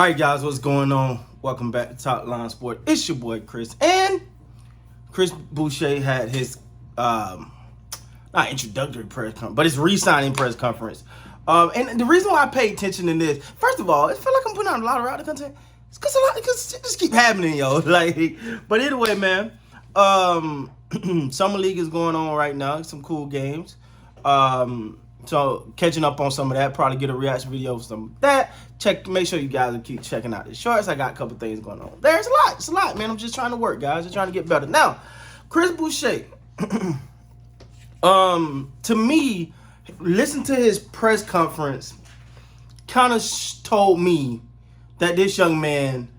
All right, guys, what's going on? Welcome back to Top Line Sport. It's your boy Chris, and Chris Boucher had his not introductory press conference, but his re-signing press conference. And the reason why I pay attention to this, first of all, I feel like I'm putting out a lot of Raptor content. It's because it just keep happening, yo. But anyway, man, Summer League is going on right now. Some cool games. So catching up on some of that, probably get a reaction video for some of that. Make sure you guys will keep checking out the shorts. I got a couple things going on. There's a lot. It's a lot, man. I'm just trying to work, guys. Just trying to get better. Now, Chris Boucher. To me, listen to his press conference. Kind of told me that this young man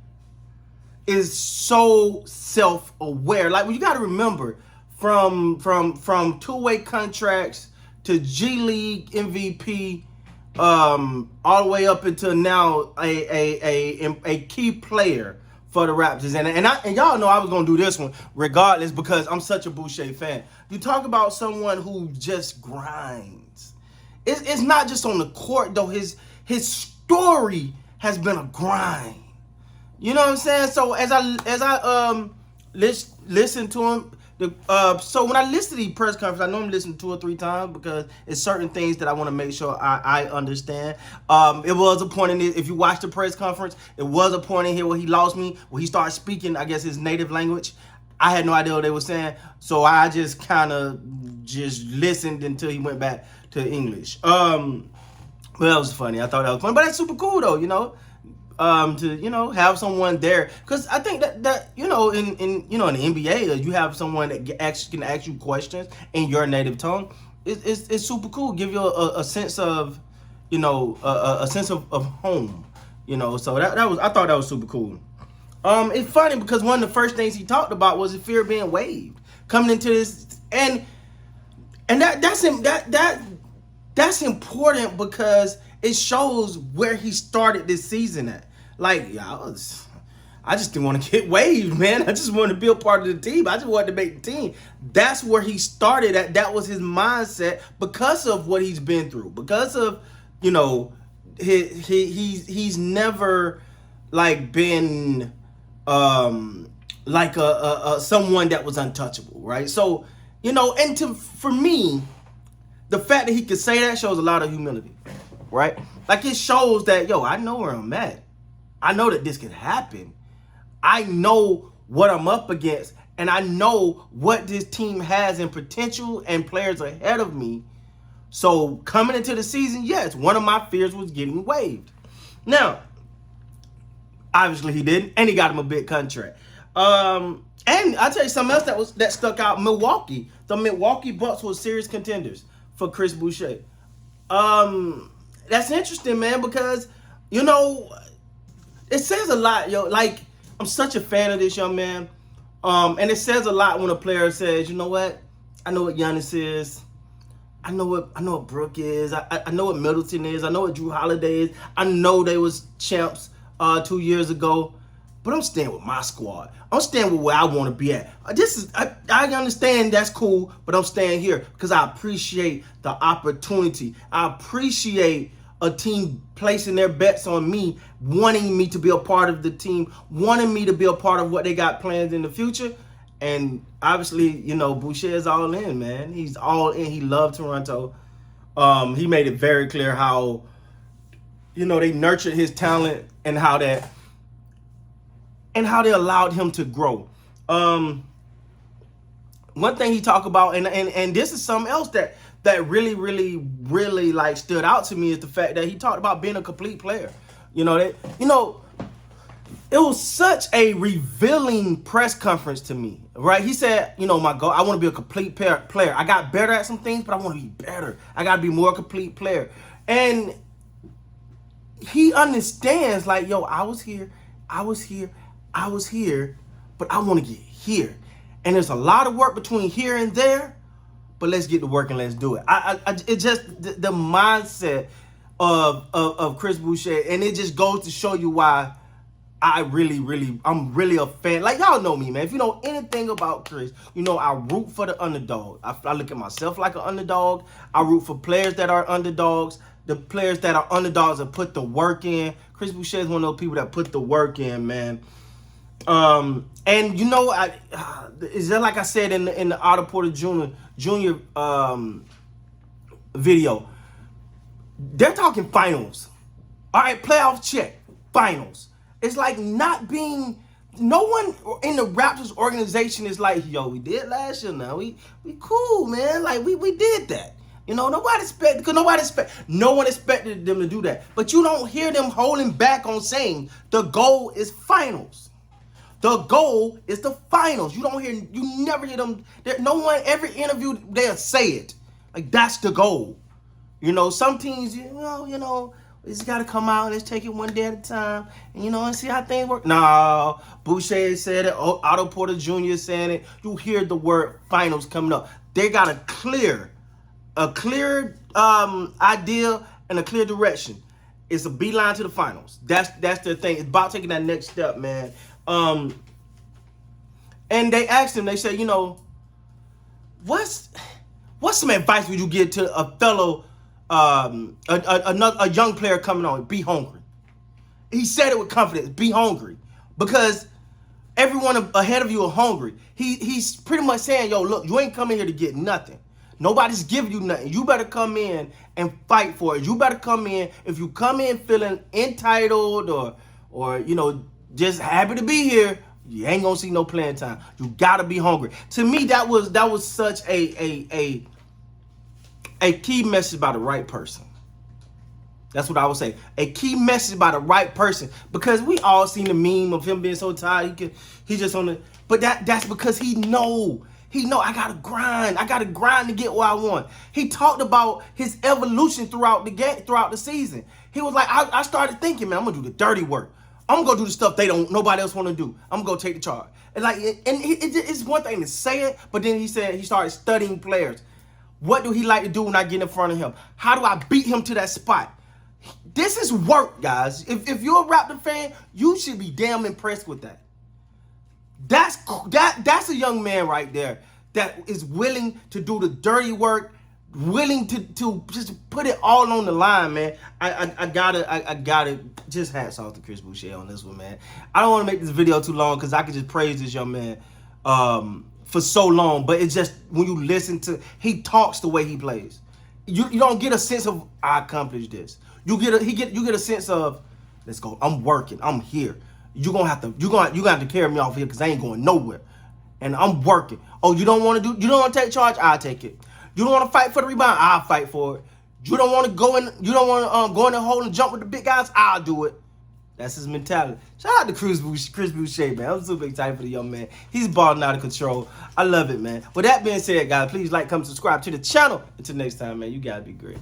is so self-aware. Like, well, you got to remember, from two-way contracts to G League MVP, all the way up until now a key player for the Raptors. And y'all know I was gonna do this one regardless because I'm such a Boucher fan. You talk about someone who just grinds. It's not just on the court though. His story has been a grind. You know what I'm saying? So as I listen to him. So when I listen to these press conferences, I normally listen 2 or 3 times because it's certain things that I want to make sure I understand. It was a point in it, if you watch the press conference, it was a point in here where he lost me, where he started speaking, I guess, his native language. I had no idea what they were saying, so I just kind of just listened until he went back to English. Well, that was funny. I thought that was funny, but that's super cool though, you know. To have someone there, because I think that in the NBA you have someone that can ask you questions in your native tongue. It's super cool. Give you a sense of a sense of home. So I thought that was super cool. It's funny because one of the first things he talked about was the fear of being waived coming into this, and that's important because it shows where he started this season at. Like, I just didn't want to get waived, man. I just wanted to be a part of the team. I just wanted to make the team. That's where he started at. That was his mindset because of what he's been through. Because of, he's never like been like a someone that was untouchable, right? So, for me, the fact that he could say that shows a lot of humility. Right? Like, it shows that, I know where I'm at. I know that this can happen. I know what I'm up against. And I know what this team has in potential and players ahead of me. So, coming into the season, yes, one of my fears was getting waived. Now, obviously he didn't. And he got him a big contract. And I'll tell you something else that stuck out. Milwaukee. The Milwaukee Bucks were serious contenders for Chris Boucher. That's interesting, man, because, it says a lot, Like, I'm such a fan of this young man. And it says a lot when a player says, you know what? I know what Giannis is. I know what Brooke is. I know what Middleton is. I know what Drew Holiday is. I know they was champs 2 years ago. But I'm staying with my squad. I'm staying with where I want to be at. I understand that's cool, but I'm staying here because I appreciate the opportunity. I appreciate a team placing their bets on me, wanting me to be a part of the team, wanting me to be a part of what they got planned in the future. And obviously, Boucher is all in, man. He's all in. He loved Toronto. He made it very clear how, they nurtured his talent and how they allowed him to grow. One thing he talked about, and this is something else that really, really, really like stood out to me, is the fact that he talked about being a complete player. It was such a revealing press conference to me, right? He said, my goal, I want to be a complete player. I got better at some things, but I want to be better. I got to be more a complete player. And he understands, like, I was here, but I want to get here. And there's a lot of work between here and there, but let's get to work and let's do it. It just the mindset of Chris Boucher, and it just goes to show you why I'm really a fan. Like, y'all know me, man. If you know anything about Chris, I root for the underdog. I look at myself like an underdog. I root for players that are underdogs. the players that are underdogs that put the work in. Chris Boucher is one of those people that put the work in, man. And you know, is that like I said in the Otto Porter Jr. Video? They're talking finals. All right, playoff check, finals. It's like not being. No one in the Raptors organization is like, yo, we did last year. Now we cool, man. Like we did that. You know, no one expected them to do that. But you don't hear them holding back on saying the goal is finals. The goal is the finals. You never hear them. No one, every interview, they'll say it. Like, that's the goal. You know, some teams, you know, it's got to come out and let's take it one day at a time, and see how things work. No, Boucher said it. Otto Porter Jr. saying it. You hear the word finals coming up. They got a clear idea and a clear direction. It's a beeline to the finals. That's their thing. It's about taking that next step, man. And they asked him. They said, what's some advice would you give to a fellow, a young player coming on? Be hungry. He said it with confidence. Be hungry, because everyone ahead of you are hungry. He's pretty much saying, yo, look, you ain't coming here to get nothing. Nobody's giving you nothing. You better come in and fight for it. You better come in. If you come in feeling entitled or just happy to be here, you ain't gonna see no playing time. You gotta be hungry. To me, that was such a key message by the right person. That's what I would say. A key message by the right person, because we all seen the meme of him being so tired. He just on the. But that's because he know I gotta grind. I gotta grind to get what I want. He talked about his evolution throughout the season. He was like, I started thinking, man, I'm gonna do the dirty work. I'm gonna go do the stuff nobody else want to do. I'm gonna go take the charge. And it's one thing to say it, but then he said he started studying players. What do he like to do when I get in front of him? How do I beat him to that spot? This is work, guys. If you're a Raptor fan, you should be damn impressed with that. That's a young man right there that is willing to do the dirty work, willing to just put it all on the line, man. I gotta just hats off to Chris Boucher on this one, man. I don't want to make this video too long because I could just praise this young man for so long, but it's just when you listen to, he talks the way he plays. You don't get a sense of, I accomplished this. You get a sense of, let's go. I'm working. I'm here. You're gonna have to carry me off here because I ain't going nowhere, and I'm working. Oh, you don't want to take charge? I'll take it. You don't want to fight for the rebound? I'll fight for it. You don't want to go in. You don't want to go in the hole and jump with the big guys? I'll do it. That's his mentality. Shout out to Chris Boucher, man. I'm super excited for the young man. He's balling out of control. I love it, man. With that being said, guys, please like, comment, subscribe to the channel. Until next time, man, you gotta be great.